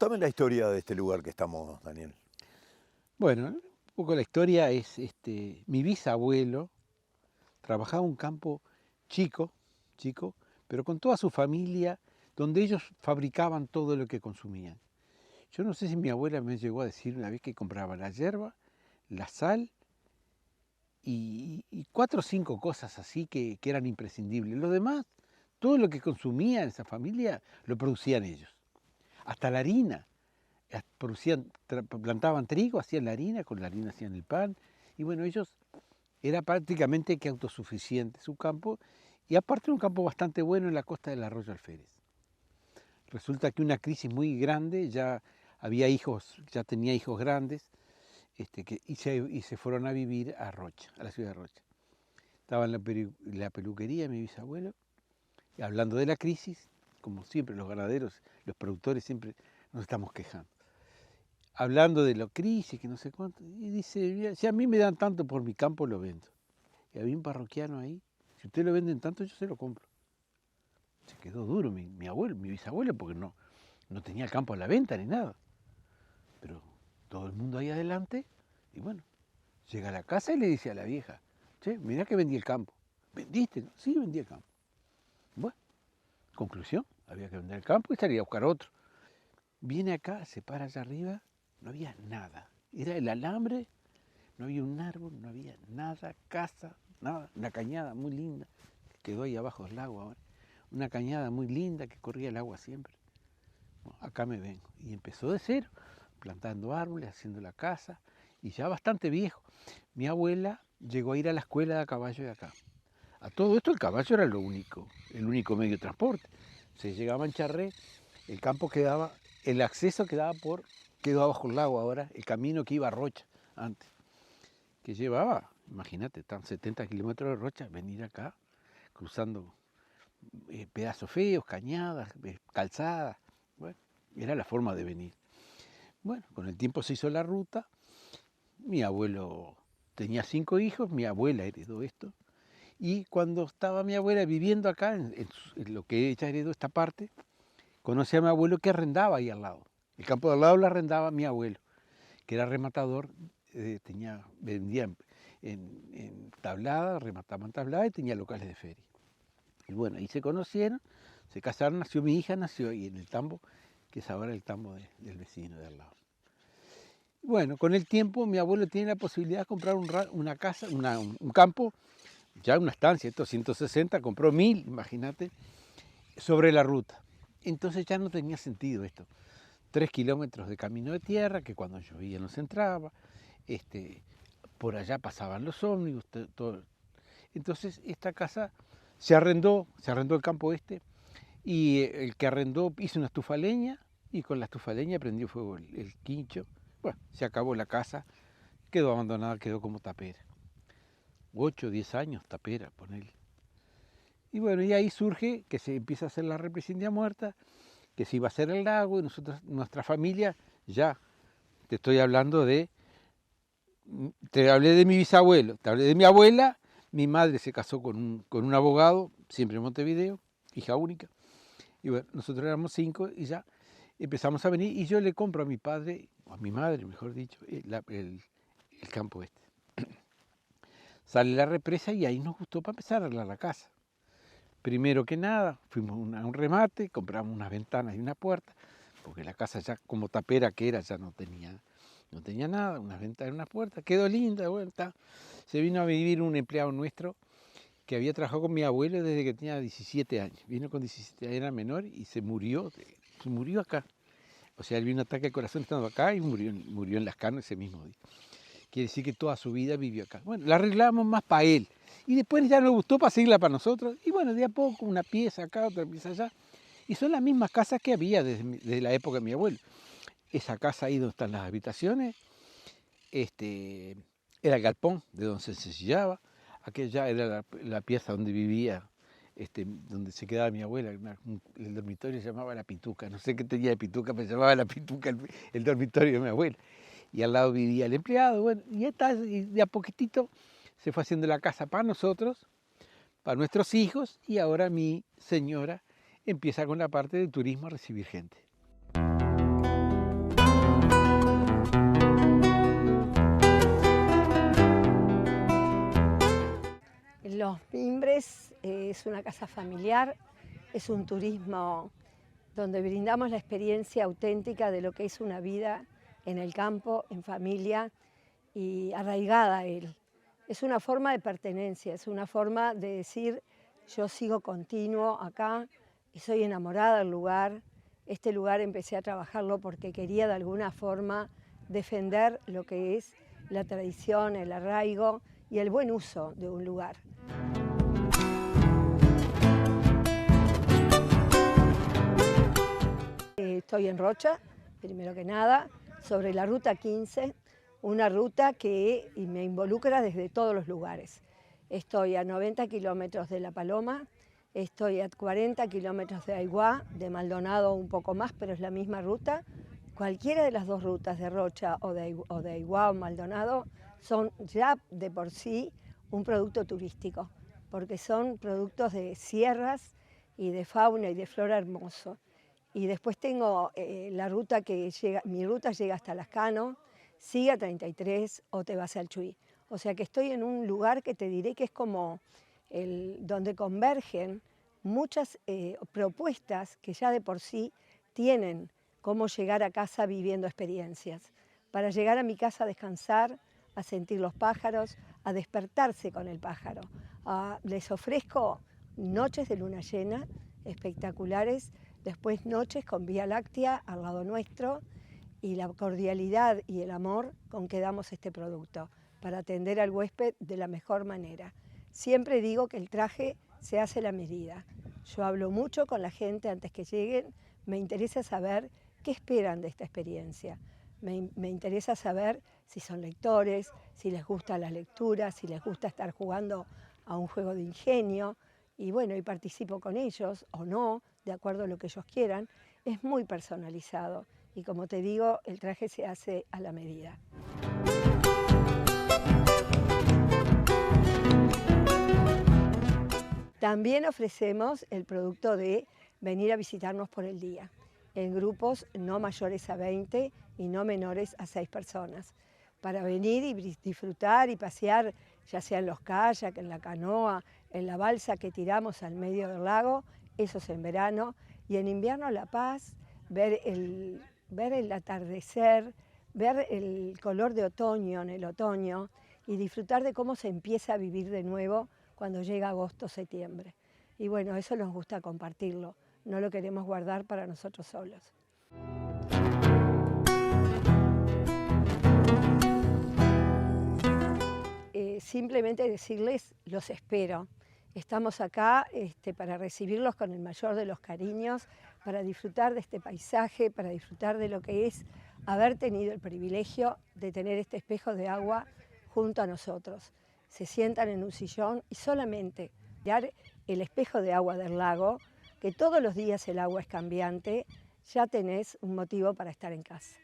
Contame la historia de este lugar que estamos, Daniel. Bueno, un poco la historia es, mi bisabuelo trabajaba en un campo chico, chico, pero con toda su familia, donde ellos fabricaban todo lo que consumían. Yo no sé si mi abuela me llegó a decir una vez que compraba la hierba, la sal y cuatro o cinco cosas así que eran imprescindibles. Lo demás, todo lo que consumía esa familia, lo producían ellos. Hasta la harina. Plantaban trigo, hacían la harina, con la harina hacían el pan. Y bueno, ellos era prácticamente que autosuficiente su campo, y aparte un campo bastante bueno en la costa del Arroyo Alférez. Resulta que una crisis muy grande, ya había hijos, ya tenía hijos grandes, y se fueron a vivir a Rocha, a la ciudad de Rocha. Estaba en la peluquería mi bisabuelo, y hablando de la crisis, como siempre los ganaderos, los productores siempre nos estamos quejando. Hablando de la crisis, que no sé cuánto, y dice, "Mira, si a mí me dan tanto por mi campo, lo vendo". Y había un parroquiano ahí, si ustedes lo venden tanto, yo se lo compro. Se quedó duro mi abuelo, mi bisabuelo, porque no tenía campo a la venta ni nada. Pero todo el mundo ahí adelante, y bueno, llega a la casa y le dice a la vieja, che, mirá que vendí el campo. ¿Vendiste? ¿No? Sí, vendí el campo. Bueno, conclusión, había que vender el campo y salir a buscar otro. Viene acá, se para allá arriba, no había nada. Era el alambre, no había un árbol, no había nada, casa, nada. Una cañada muy linda, que quedó ahí abajo del lago ahora. Una cañada muy linda que corría el agua siempre. Bueno, acá me vengo. Y empezó de cero, plantando árboles, haciendo la casa, y ya bastante viejo. Mi abuela llegó a ir a la escuela de caballo de acá. A todo esto el caballo era el único medio de transporte. Se llegaba en charré, el campo quedaba, el acceso quedó abajo el lago ahora, el camino que iba a Rocha antes, que llevaba, imagínate, tan 70 kilómetros de Rocha, venir acá, cruzando pedazos feos, cañadas, calzadas. Bueno, era la forma de venir. Bueno, con el tiempo se hizo la ruta. Mi abuelo tenía 5 hijos, mi abuela heredó esto. Y cuando estaba mi abuela viviendo acá, en lo que ella heredó esta parte, conocí a mi abuelo que arrendaba ahí al lado. El campo de al lado lo arrendaba mi abuelo, que era rematador, vendía en tablada, remataban tablada y tenía locales de feria. Y bueno, ahí se conocieron, se casaron, nació mi hija, nació ahí en el tambo, que es ahora el tambo del vecino de al lado. Bueno, con el tiempo mi abuelo tiene la posibilidad de comprar una casa, un campo, ya una estancia, estos 160, compró 1000, imagínate, sobre la ruta. Entonces ya no tenía sentido esto. 3 kilómetros de camino de tierra, que cuando llovía no se entraba, por allá pasaban los ómnibus, todo. Entonces esta casa se arrendó el campo y el que arrendó hizo una estufa leña y con la estufa leña prendió fuego el quincho. Bueno, se acabó la casa, quedó abandonada, quedó como tapera. 8 o 10 años tapera, ponele. Y bueno, y ahí surge que se empieza a hacer la represión muerta, que se iba a hacer el lago, y nosotros, nuestra familia, ya, te estoy hablando te hablé de mi bisabuelo, te hablé de mi abuela, mi madre se casó con un abogado, siempre en Montevideo, hija única, y bueno, nosotros éramos 5 y ya empezamos a venir, y yo le compro a mi padre, o a mi madre, mejor dicho, el campo este. Sale la represa y ahí nos gustó para empezar a arreglar la casa. Primero que nada, fuimos a un remate, compramos unas ventanas y una puerta, porque la casa ya como tapera que era ya no tenía nada, unas ventanas y una puerta, quedó linda, bueno, está. Se vino a vivir un empleado nuestro que había trabajado con mi abuelo desde que tenía 17 años. Vino con 17 años, era menor y se murió acá. O sea, él vino un ataque al corazón estando acá y murió en Las Canas ese mismo día. Quiere decir que toda su vida vivió acá. Bueno, la arreglamos más para él. Y después ya nos gustó para seguirla para nosotros. Y bueno, de a poco, una pieza acá, otra pieza allá. Y son las mismas casas que había desde la época de mi abuelo. Esa casa ahí donde están las habitaciones, era el galpón de donde se ensillaba. Aquella era la pieza donde vivía, donde se quedaba mi abuela. El dormitorio se llamaba La Pituca. No sé qué tenía de pituca, pero se llamaba La Pituca el dormitorio de mi abuela. Y al lado vivía el empleado, bueno, y de a poquitito se fue haciendo la casa para nosotros, para nuestros hijos, y ahora mi señora empieza con la parte del turismo a recibir gente. Los Mimbres es una casa familiar, es un turismo donde brindamos la experiencia auténtica de lo que es una vida en el campo, en familia y arraigada a él. Es una forma de pertenencia, es una forma de decir yo sigo continuo acá y soy enamorada del lugar. Este lugar empecé a trabajarlo porque quería de alguna forma defender lo que es la tradición, el arraigo y el buen uso de un lugar. Estoy en Rocha, primero que nada, sobre la Ruta 15, una ruta que me involucra desde todos los lugares. Estoy a 90 kilómetros de La Paloma, estoy a 40 kilómetros de Aiguá, de Maldonado un poco más, pero es la misma ruta. Cualquiera de las dos rutas, de Rocha o de Aiguá o Maldonado, son ya de por sí un producto turístico, porque son productos de sierras y de fauna y de flora hermoso. Y después tengo la ruta que llega, mi ruta llega hasta Lascano, sigue a 33 o te vas al Chuy. O sea que estoy en un lugar que te diré que es como donde convergen muchas propuestas que ya de por sí tienen cómo llegar a casa viviendo experiencias. Para llegar a mi casa a descansar, a sentir los pájaros, a despertarse con el pájaro. Les ofrezco noches de luna llena espectaculares, después noches con Vía Láctea al lado nuestro y la cordialidad y el amor con que damos este producto para atender al huésped de la mejor manera. Siempre digo que el traje se hace a la medida. Yo hablo mucho con la gente antes que lleguen, me interesa saber qué esperan de esta experiencia. Me interesa saber si son lectores, si les gusta la lectura, si les gusta estar jugando a un juego de ingenio, y bueno, y participo con ellos o no, de acuerdo a lo que ellos quieran. Es muy personalizado y como te digo, el traje se hace a la medida. También ofrecemos el producto de venir a visitarnos por el día, en grupos no mayores a 20 y no menores a 6 personas, para venir y disfrutar y pasear, ya sea en los kayaks, en la canoa, en la balsa que tiramos al medio del lago, eso es en verano, y en invierno La Paz, ver el atardecer, ver el color de otoño en el otoño y disfrutar de cómo se empieza a vivir de nuevo cuando llega agosto, septiembre. Y bueno, eso nos gusta compartirlo, no lo queremos guardar para nosotros solos. Simplemente decirles, los espero. Estamos acá para recibirlos con el mayor de los cariños, para disfrutar de este paisaje, para disfrutar de lo que es haber tenido el privilegio de tener este espejo de agua junto a nosotros. Se sientan en un sillón y solamente mirar el espejo de agua del lago, que todos los días el agua es cambiante, ya tenés un motivo para estar en casa.